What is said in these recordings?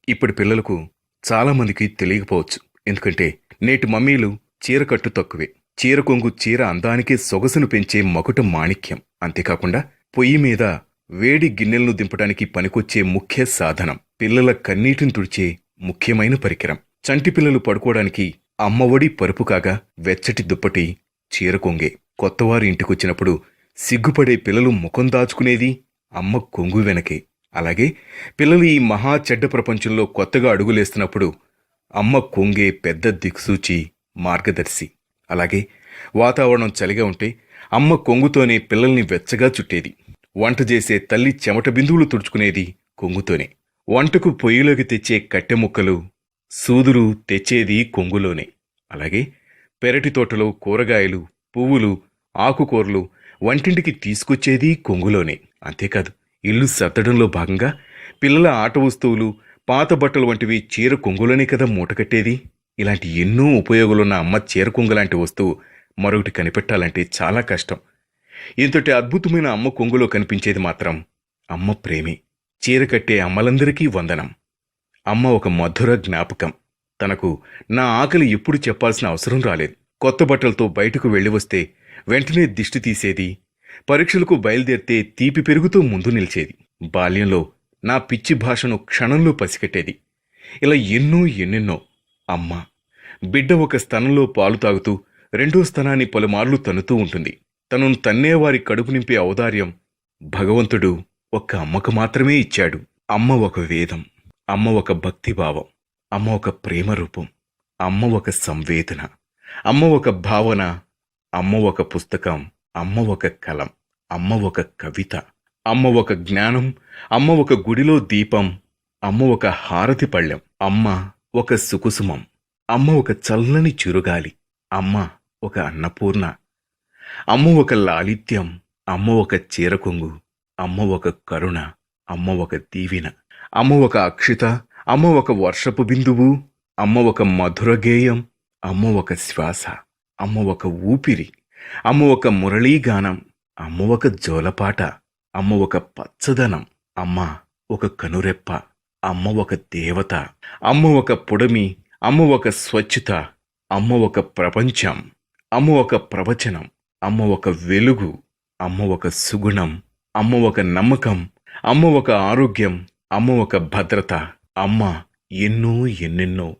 ఇప్పటి పిల్లలకు చాలామందికి తెలియకపోవచ్చు. ఎందుకంటే నేటి మమ్మీలు చీర కట్టు తక్కువే. చీర కొంగు చీర అందానికి సొగసును పెంచే మకుట మాణిక్యం. అంతేకాకుండా పొయ్యి మీద వేడి గిన్నెలను దింపడానికి పనికొచ్చే ముఖ్య సాధనం. పిల్లల కన్నీటిని తుడిచే ముఖ్యమైన పరికరం. చంటి పిల్లలు పడుకోవడానికి అమ్మఒడి పరుపు కాగా వెచ్చటి దుప్పటి చీర కొంగే. కొత్తవారు ఇంటికొచ్చినప్పుడు సిగ్గుపడే పిల్లలు ముఖం దాచుకునేది అమ్మ కొంగు వెనకే. అలాగే పిల్లలు ఈ మహా చెడ్డ ప్రపంచంలో కొత్తగా అడుగులేస్తున్నప్పుడు అమ్మ కొంగే పెద్ద దిక్సూచి, మార్గదర్శి. అలాగే వాతావరణం చలిగా ఉంటే అమ్మ కొంగుతోనే పిల్లల్ని వెచ్చగా చుట్టేది. వంట చేసే తల్లి చెమట బిందువులు తుడుచుకునేది కొంగుతోనే. వంటకు పొయ్యిలోకి తెచ్చే కట్టె ముక్కలు, సూదులు తెచ్చేది కొంగులోనే. అలాగే పెరటి తోటలో కూరగాయలు, పువ్వులు, ఆకుకూరలు వంటింటికి తీసుకొచ్చేది కొంగులోనే. అంతేకాదు, ఇల్లు సర్దడంలో భాగంగా పిల్లల ఆట వస్తువులు, పాత బట్టలు వంటివి చీర కొంగులోనే కదా మూటకట్టేది. ఇలాంటి ఎన్నో ఉపయోగాలున్న అమ్మ చీర కొంగులాంటి వస్తువు మరొకటి కనిపెట్టాలంటే చాలా కష్టం. ఇంతటి అద్భుతమైన అమ్మ కొంగులో కనిపించేది మాత్రం అమ్మ ప్రేమే. చీర కట్టే అమ్మలందరికీ వందనం. అమ్మ ఒక మధుర జ్ఞాపకం. తనకు నా ఆకలి ఎప్పుడు చెప్పాల్సిన అవసరం రాలేదు. కొత్త బట్టలతో బయటకు వెళ్ళి వస్తే వెంటనే దిష్టి తీసేది. పరీక్షలకు బయలుదేరితే తీపి పెరుగుతూ ముందు నిలిచేది. బాల్యంలో నా పిచ్చి భాషను క్షణంలో పసిగట్టేది. ఇలా ఎన్నెన్నో. అమ్మ బిడ్డ ఒక స్తనంలో పాలు తాగుతూ రెండో స్తనాన్ని పలుమార్లు తన్నుతూ ఉంటుంది. తనను తన్నేవారి కడుపు నింపే ఔదార్యం భగవంతుడు ఒక్క అమ్మకు మాత్రమే ఇచ్చాడు. అమ్మ ఒక వేదం. అమ్మ ఒక భక్తిభావం. అమ్మ ఒక ప్రేమ రూపం. అమ్మ ఒక సంవేదన. అమ్మ ఒక భావన. అమ్మ ఒక పుస్తకం. అమ్మ ఒక కలం. అమ్మ ఒక కవిత. అమ్మ ఒక జ్ఞానం. అమ్మ ఒక గుడిలో దీపం. అమ్మ ఒక హారతి పళ్ళెం. అమ్మ ఒక సుకుసుమం. అమ్మ ఒక చల్లని చిరుగాలి. అమ్మ ఒక అన్నపూర్ణ. అమ్మ ఒక లాలిత్యం. అమ్మ ఒక చీరకొంగు. అమ్మ ఒక కరుణ. అమ్మ ఒక దీవెన. అమ్మ ఒక అక్షిత. అమ్మ ఒక వర్షపు బిందువు. అమ్మ ఒక మధుర గేయం. అమ్మ ఒక శ్వాస. అమ్మ ఒక ఊపిరి. అమ్మ ఒక మురళీగానం. అమ్మ ఒక జోలపాట. అమ్మ ఒక పచ్చదనం. అమ్మ ఒక కనురెప్ప. అమ్మ ఒక దేవత. అమ్మ ఒక పుడమి. అమ్మ ఒక స్వచ్ఛత. అమ్మ ఒక ప్రపంచం. అమ్మ ఒక ప్రవచనం. అమ్మ ఒక వెలుగు. అమ్మ ఒక సుగుణం. అమ్మ ఒక నమ్మకం. అమ్మ ఒక ఆరోగ్యం. అమ్మ ఒక భద్రత. అమ్మ ఎన్నెన్నో.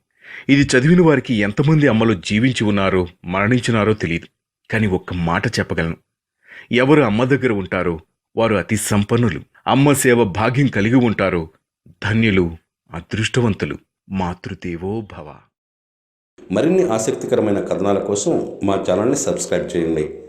ఇది చదివిన వారికి ఎంతమంది అమ్మలు జీవించి ఉన్నారో మరణించినారో తెలియదు. కాని ఒక్క మాట చెప్పగలను. ఎవరు అమ్మ దగ్గర ఉంటారో వారు అతి సంపన్నులు. అమ్మ సేవ భాగ్యం కలిగి ఉంటారో ధన్యులు, అదృష్టవంతులు. మాతృదేవో భవ. మరిన్ని ఆసక్తికరమైన కథనాల కోసం మా ఛానల్ని సబ్స్క్రైబ్ చేయండి.